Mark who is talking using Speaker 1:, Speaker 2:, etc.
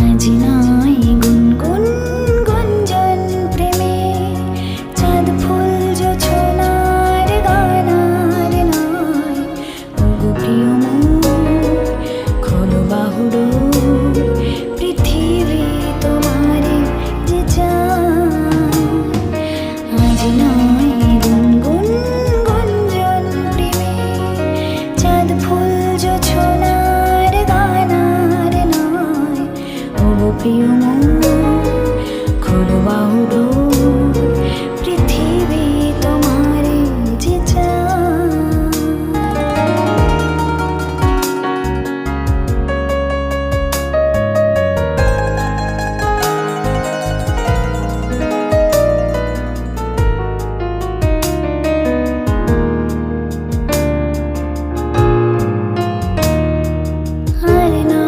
Speaker 1: আজি নাই গুনগুন গুঞ্জন প্রেমে চাঁদ ফুল জোছনার গানার নাই ওগো প্রিয় মোর খোলো বাহুডোর পৃথিবী তোমারে যে চায় আজি নাই গুনগুন গুঞ্জন প্রেমে চাঁদ ফুল জোছনার গানার নাই ওগো প্রিয়